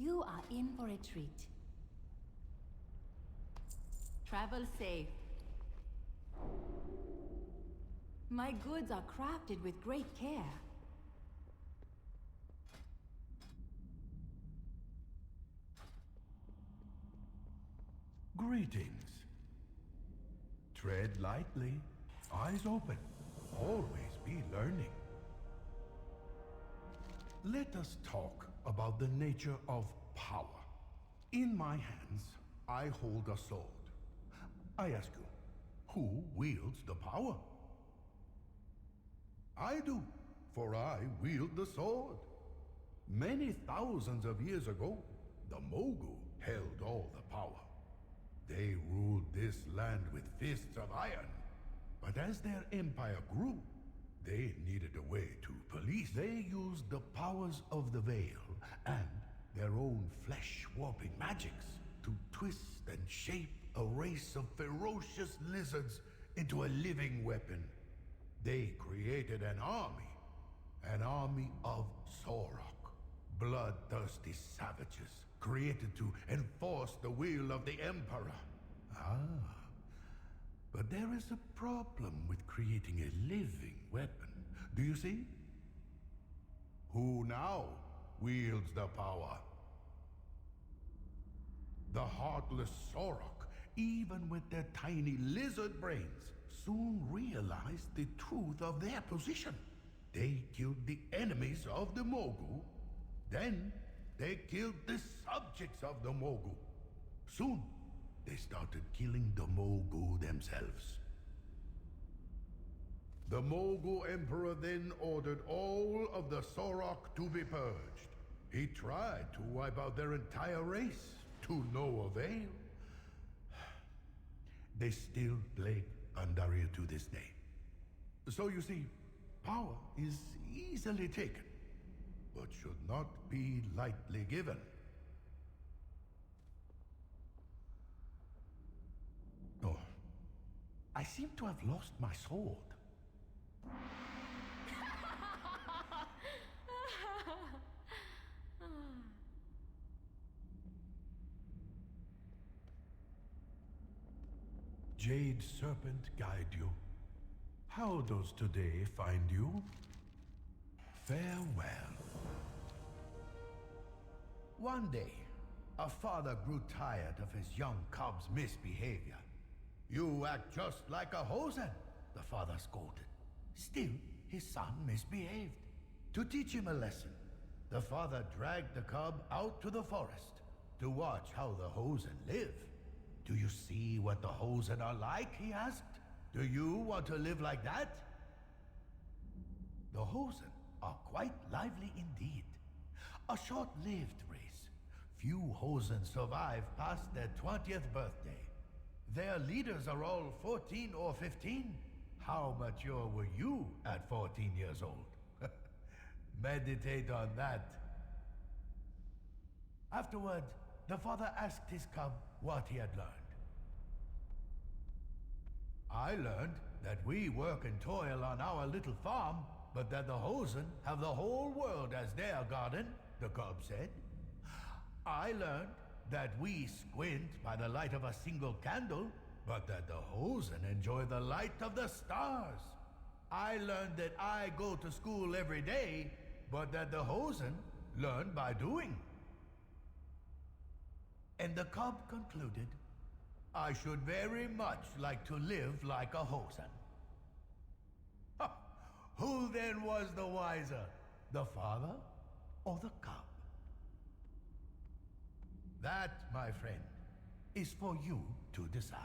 You are in for a treat. Travel safe. My goods are crafted with great care. Greetings. Tread lightly, eyes open. Always be learning. Let us talk about the nature of power. In my hands, I hold a sword. I ask you, who wields the power? I do, for I wield the sword. Many thousands of years ago, the Mogu held all the power. They ruled this land with fists of iron. But as their empire grew, they needed a way to police. They used the powers of the veil and their own flesh-warping magics to twist and shape a race of ferocious lizards into a living weapon. They created an army of Sorok, bloodthirsty savages created to enforce the will of the Emperor. But there is a problem with creating a living weapon. Do you see? Who now wields the power? The heartless Sorok, even with their tiny lizard brains, soon realized the truth of their position. They killed the enemies of the Mogu. Then they killed the subjects of the Mogu. Soon, they started killing the Mogu themselves. The Mogu Emperor then ordered all of the Sorok to be purged. He tried to wipe out their entire race, to no avail. They still plague Pandaria to this day. So you see, power is easily taken, but should not be lightly given. Oh, I seem to have lost my sword. Jade Serpent guide you. How does today find you? Farewell. One day, a father grew tired of his young cub's misbehavior. You act just like a hosen, the father scolded. Still, his son misbehaved. To teach him a lesson, the father dragged the cub out to the forest to watch how the hosen live. Do you see what the hosen are like, he asked. Do you want to live like that? The hosen are quite lively indeed. A short-lived race. Few hosen survive past their 20th birthday. Their leaders are all 14 or 15. How mature were you at 14 years old? Meditate on that. Afterward, the father asked his cub what he had learned. I learned that we work and toil on our little farm, but that the hosen have the whole world as their garden, the cub said. I learned that we squint by the light of a single candle, but that the hosen enjoy the light of the stars. I learned that I go to school every day, but that the hosen learn by doing. And the cub concluded, I should very much like to live like a hosen. Who then was the wiser, the father or the cub? That, my friend, is for you to decide.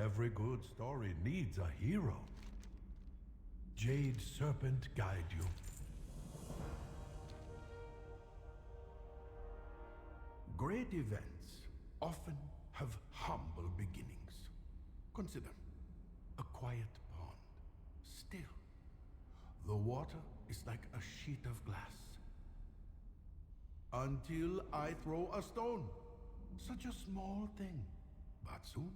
Every good story needs a hero. Jade Serpent guide you. Great events often have humble beginnings. Consider a quiet pond. Still, the water is like a sheet of glass. Until I throw a stone. Such a small thing, but soon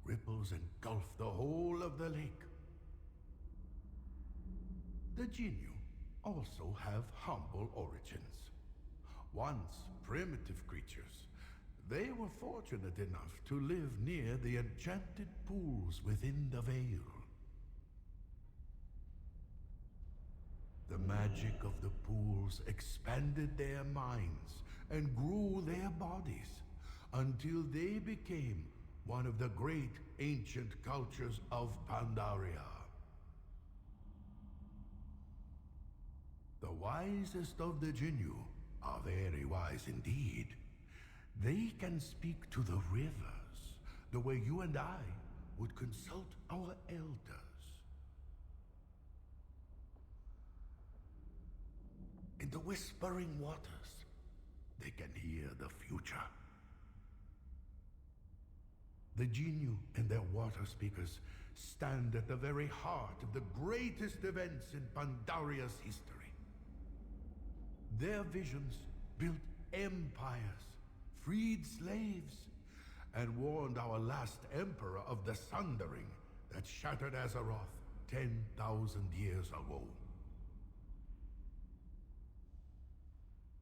ripples engulf the whole of the lake. The Jinyu also have humble origins. Once primitive creatures, they were fortunate enough to live near the enchanted pools within the veil. The magic of the pools expanded their minds and grew their bodies until they became one of the great ancient cultures of Pandaria. The wisest of the Jinyu are very wise indeed. They can speak to the rivers the way you and I would consult our elders. In the whispering waters, they can hear the future. The Jinyu and their water speakers stand at the very heart of the greatest events in Pandaria's history. Their visions built empires, freed slaves, and warned our last emperor of the sundering that shattered Azeroth 10,000 years ago.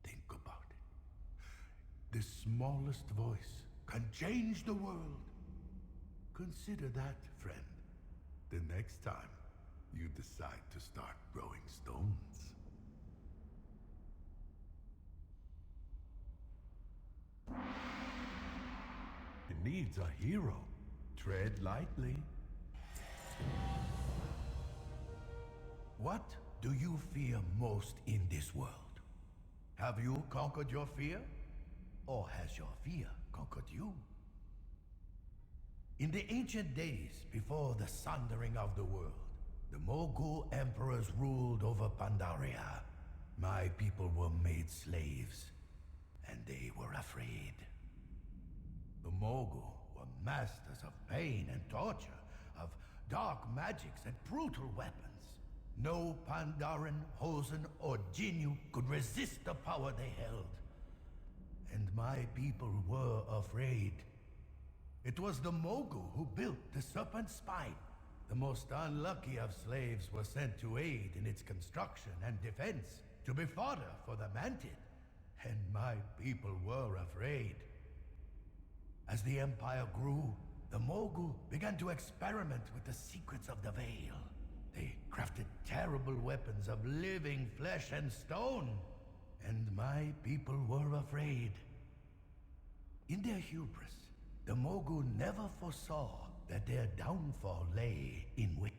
Think about it. The smallest voice can change the world. Consider that, friend, the next time you decide to start throwing stones. It needs a hero. Tread lightly. What do you fear most in this world? Have you conquered your fear? Or has your fear conquered you? In the ancient days before the sundering of the world, the Mogul emperors ruled over Pandaria. My people were made slaves, and they were afraid. The Mogul were masters of pain and torture, of dark magics and brutal weapons. No Pandaren, Hosen, or Jinyu could resist the power they held. And my people were afraid. It was the Mogul who built the Serpent Spine. The most unlucky of slaves were sent to aid in its construction and defense, to be fodder for the Mantid. And my people were afraid. As the Empire grew, the Mogul began to experiment with the secrets of the Veil. They crafted terrible weapons of living flesh and stone, and my people were afraid. In their hubris, the Mogul never foresaw that their downfall lay in wait.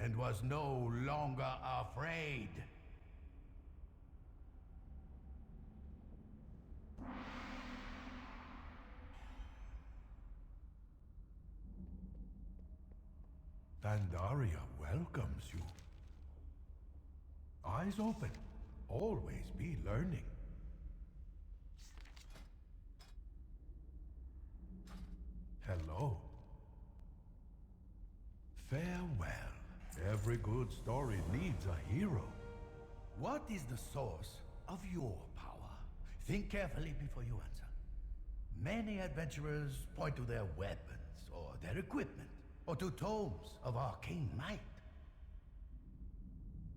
And was no longer afraid. Pandaria welcomes you. Eyes open. Always be learning. Hello. Farewell. Every good story needs a hero. What is the source of your power? Think carefully before you answer. Many adventurers point to their weapons, or their equipment, or to tomes of arcane might.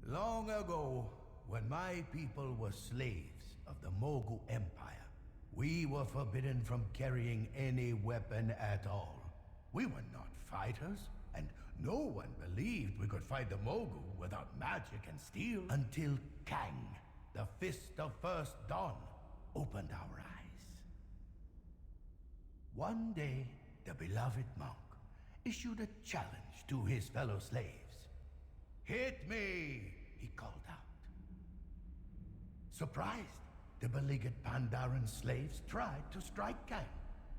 Long ago, when my people were slaves of the Mogul Empire, we were forbidden from carrying any weapon at all. We were not fighters, and no one believed we could fight the Mogul without magic and steel until Kang, the Fist of First Dawn, opened our eyes. One day, the beloved monk issued a challenge to his fellow slaves. "Hit me!" he called out. Surprised, the beleaguered Pandaren slaves tried to strike Kang.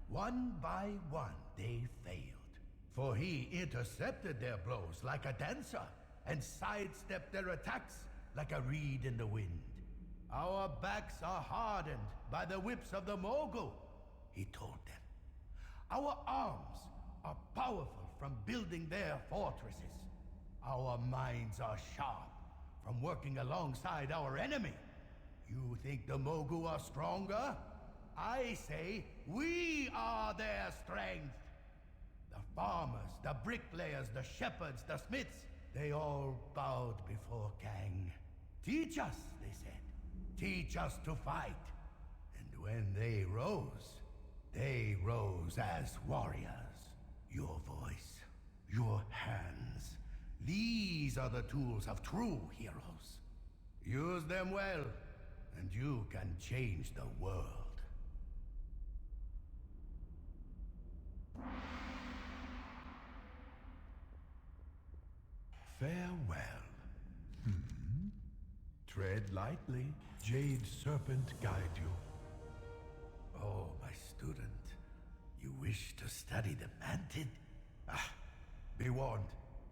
One by one, they failed. For he intercepted their blows like a dancer and sidestepped their attacks like a reed in the wind. "Our backs are hardened by the whips of the Mogul," he told them. "Our arms are powerful from building their fortresses. Our minds are sharp from working alongside our enemy. You think the Mogul are stronger? I say we are their strength. The farmers, the bricklayers, the shepherds, the smiths, they all bowed before Kang. Teach us, they said. Teach us to fight. And when they rose as warriors. Your voice, your hands, these are the tools of true heroes. Use them well, and you can change the world. Farewell. Tread lightly. Jade Serpent guide you. Oh, my student. You wish to study the Mantid? Ah, be warned.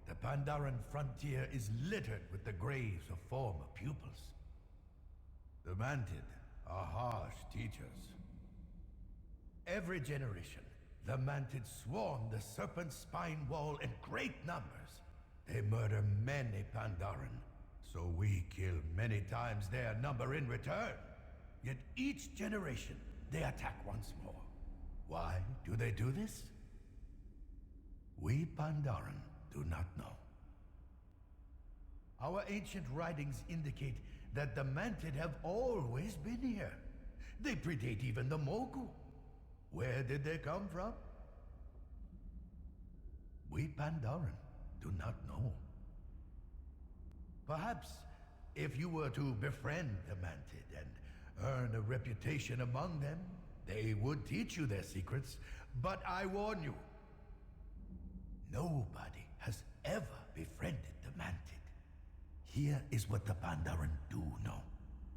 The Pandaren frontier is littered with the graves of former pupils. The Mantid are harsh teachers. Every generation, the Mantid swarm the Serpent Spine Wall in great numbers. They murder many Pandaren, so we kill many times their number in return. Yet each generation, they attack once more. Why do they do this? We Pandaren do not know. Our ancient writings indicate that the Mantid have always been here. They predate even the Mogu. Where did they come from? We Pandaren do not know. Perhaps if you were to befriend the Mantid and earn a reputation among them, they would teach you their secrets. But I warn you, nobody has ever befriended the Mantid. Here is what the Pandaren do know.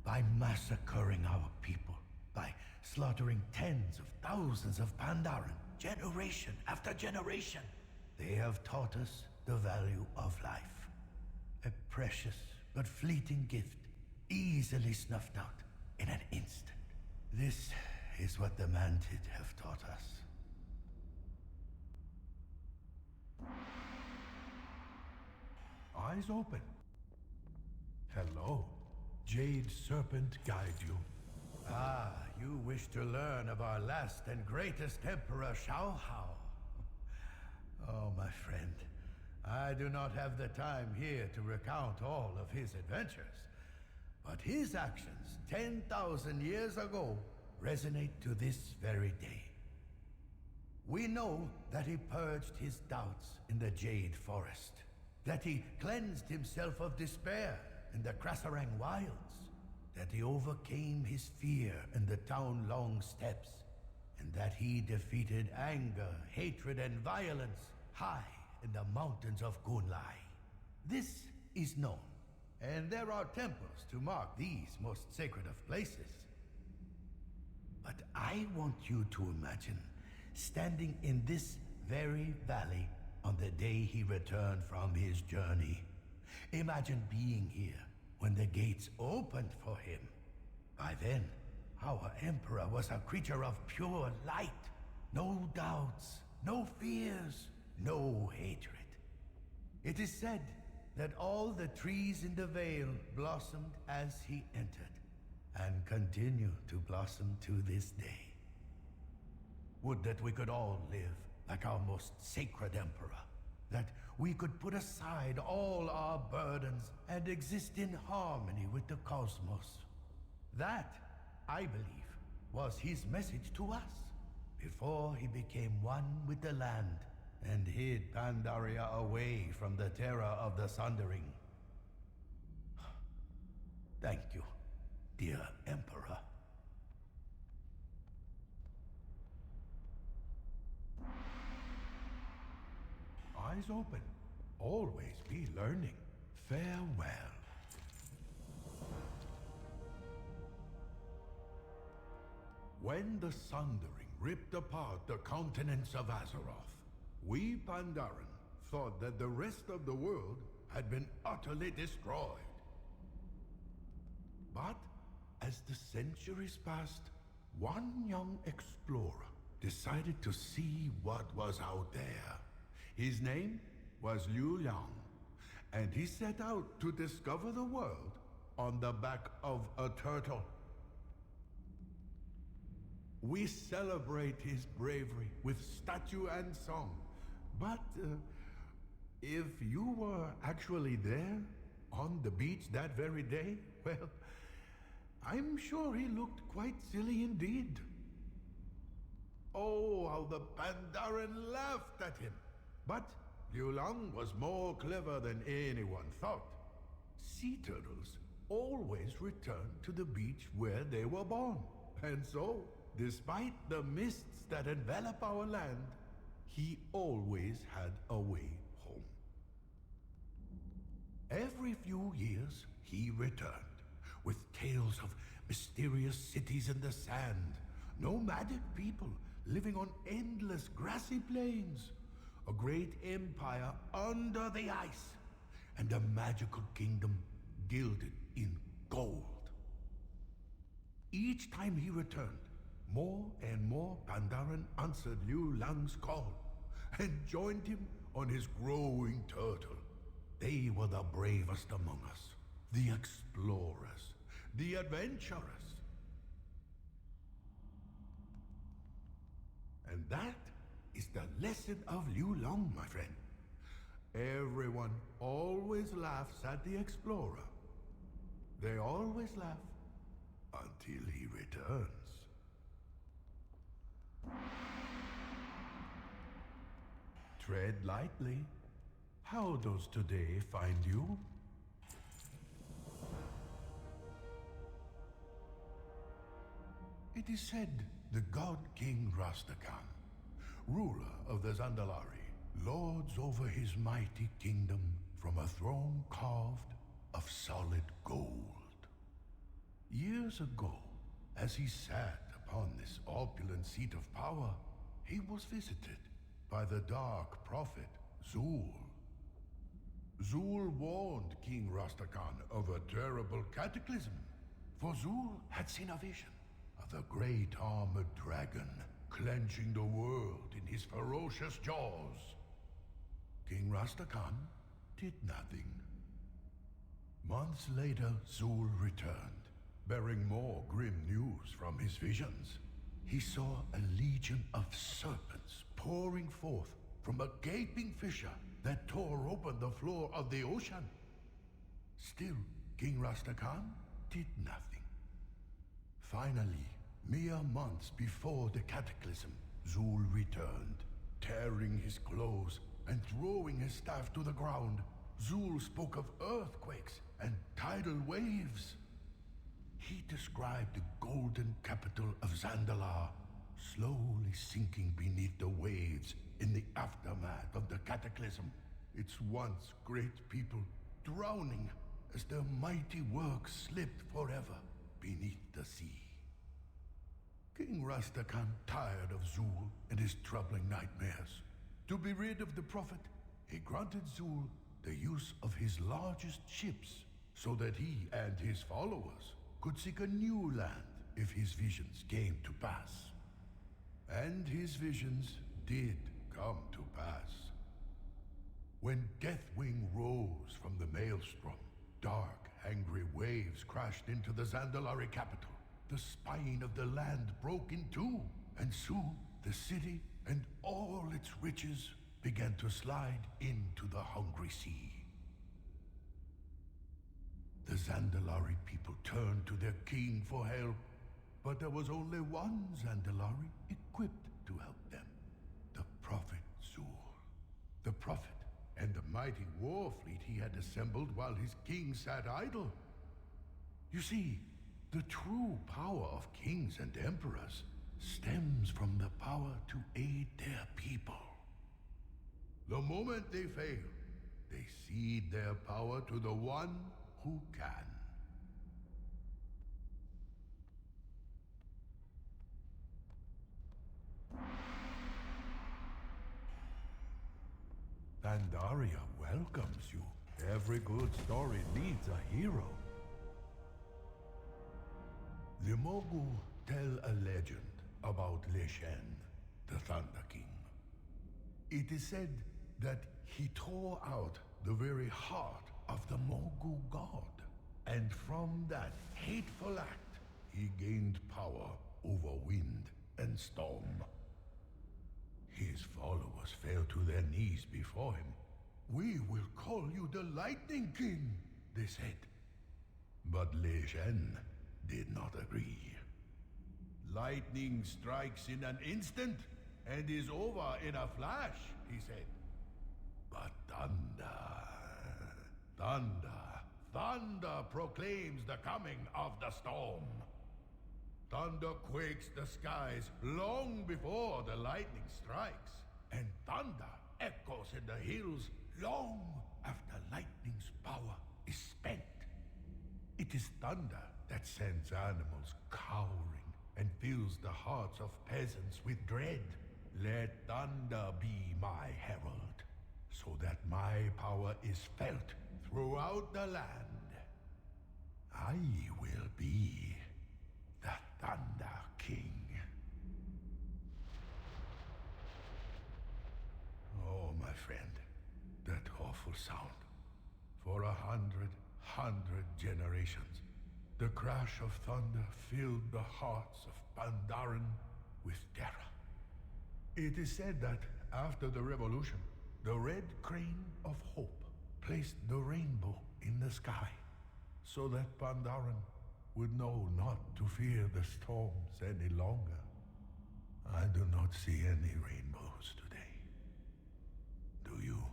By massacring our people, by slaughtering tens of thousands of Pandaren, generation after generation, they have taught us the value of life. A precious but fleeting gift, easily snuffed out in an instant. This is what the Mantid have taught us. Eyes open. Hello. Jade Serpent guide you. Ah, you wish to learn of our last and greatest Emperor Shao Hao. Oh, my friend, I do not have the time here to recount all of his adventures. But his actions 10,000 years ago resonate to this very day. We know that he purged his doubts in the Jade Forest, that he cleansed himself of despair in the Krasarang Wilds, that he overcame his fear in the Town Long Steppes, and that he defeated anger, hatred, and violence high in the mountains of Kunlai. This is known, and there are temples to mark these most sacred of places. But I want you to imagine standing in this very valley on the day he returned from his journey. Imagine being here when the gates opened for him. By then, our Emperor was a creature of pure light. No doubts, no fears, no hatred. It is said that all the trees in the Vale blossomed as he entered, and continue to blossom to this day. Would that we could all live like our most sacred Emperor, that we could put aside all our burdens and exist in harmony with the cosmos. That, I believe, was his message to us, before he became one with the land and hid Pandaria away from the terror of the Sundering. Thank you, dear Emperor. Eyes open. Always be learning. Farewell. When the Sundering ripped apart the continents of Azeroth, we Pandaren thought that the rest of the world had been utterly destroyed. But as the centuries passed, one young explorer decided to see what was out there. His name was Liu Liang, and he set out to discover the world on the back of a turtle. We celebrate his bravery with statue and song. But if you were actually there, on the beach that very day, well, I'm sure he looked quite silly indeed. Oh, how the Pandaren laughed at him. But Liu Lang was more clever than anyone thought. Sea turtles always return to the beach where they were born. And so, despite the mists that envelop our land, he always had a way home. Every few years, he returned, with tales of mysterious cities in the sand, nomadic people living on endless grassy plains, a great empire under the ice, and a magical kingdom gilded in gold. Each time he returned, more and more Pandaren answered Liu Lang's call and joined him on his growing turtle. They were the bravest among us, the explorers, the adventurers. And that is the lesson of Liu Lang, my friend. Everyone always laughs at the explorer. They always laugh until he returns. Tread lightly. How does today find you? It is said the god King Rastakhan, ruler of the Zandalari, lords over his mighty kingdom from a throne carved of solid gold. Years ago, as he sat upon this opulent seat of power, he was visited by the dark prophet Zul. Zul warned King Rastakhan of a terrible cataclysm, for Zul had seen a vision of the great armored dragon clenching the world in his ferocious jaws. King Rastakhan did nothing. Months later, Zul returned, bearing more grim news from his visions. He saw a legion of serpents pouring forth from a gaping fissure that tore open the floor of the ocean. Still, King Rastakhan did nothing. Finally, mere months before the cataclysm, Zul returned, tearing his clothes and throwing his staff to the ground. Zul spoke of earthquakes and tidal waves. He described the golden capital of Zandalar slowly sinking beneath the waves in the aftermath of the cataclysm. Its once great people drowning as their mighty work slipped forever beneath the sea. King Rastakhan tired of Zul and his troubling nightmares. To be rid of the prophet, he granted Zul the use of his largest ships so that he and his followers could seek a new land if his visions came to pass. And his visions did come to pass. When Deathwing rose from the maelstrom, dark, angry waves crashed into the Zandalari capital. The spine of the land broke in two, and soon the city and all its riches began to slide into the hungry sea. The Zandalari people turned to their king for help, but there was only one Zandalari equipped to help them, the Prophet Zul. The Prophet and the mighty war fleet he had assembled while his king sat idle. You see, the true power of kings and emperors stems from the power to aid their people. The moment they fail, they cede their power to the one who can. Pandaria welcomes you. Every good story needs a hero. The Mogu tell a legend about Le Shen, the Thunder King. It is said that he tore out the very heart of the Mogu god, and from that hateful act, he gained power over wind storm. His followers fell to their knees before him. "We will call you the Lightning King," they said. But Le Shen did not agree. "Lightning strikes in an instant and is over in a flash," he said. "But thunder proclaims the coming of the storm. Thunder quakes the skies long before the lightning strikes, and thunder echoes in the hills long after lightning's power is spent. It is thunder that sends animals cowering and fills the hearts of peasants with dread. Let thunder be my herald, so that my power is felt throughout the land. I will be the Thunder King." Oh, my friend, that awful sound. For 100 generations, the crash of thunder filled the hearts of Pandaren with terror. It is said that after the revolution, the Red Crane of Hope placed the rainbow in the sky, so that Pandaren would know not to fear the storms any longer. I do not see any rainbows today. Do you?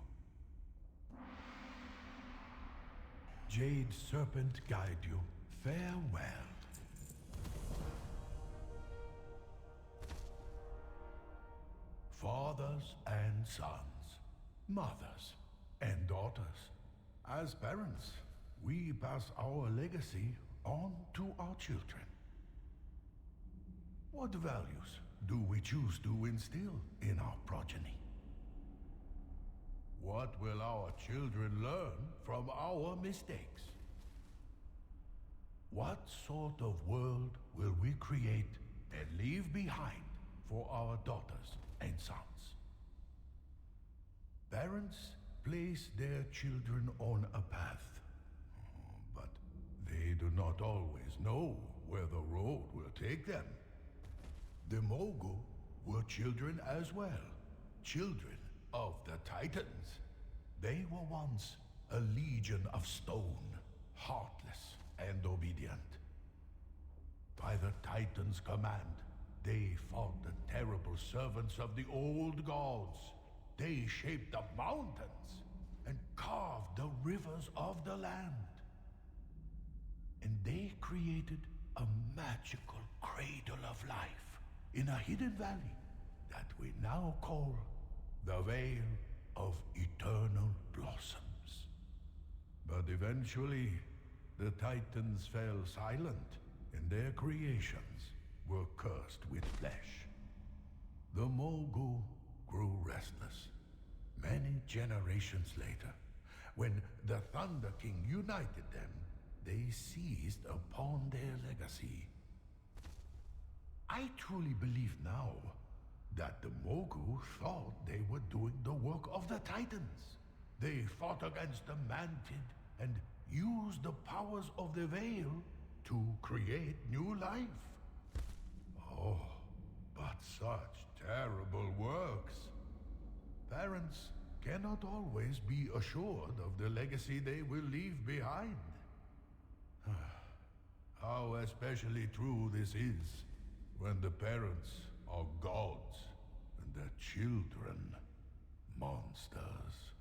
Jade Serpent guide you. Farewell. Fathers and sons, mothers and daughters. As parents, we pass our legacy on to our children. What values do we choose to instill in our progeny? What will our children learn from our mistakes? What sort of world will we create and leave behind for our daughters and sons? Parents place their children on a path, but they do not always know where the road will take them. The Mogu were children as well, children of the Titans. They were once a legion of stone, heartless and obedient. By the Titans' command, they fought the terrible servants of the old gods. They shaped the mountains and carved the rivers of the land. And they created a magical cradle of life in a hidden valley that we now call the Vale of Eternal Blossoms. But eventually, the Titans fell silent, and their creations were cursed with flesh. The Mogu grew restless. Many generations later, when the Thunder King united them, they seized upon their legacy. I truly believe now that the Mogu thought they were doing the work of the Titans. They fought against the Mantid and used the powers of the Veil to create new life. Oh, but such terrible works. Parents cannot always be assured of the legacy they will leave behind. How especially true this is when the parents are gods and their children monsters.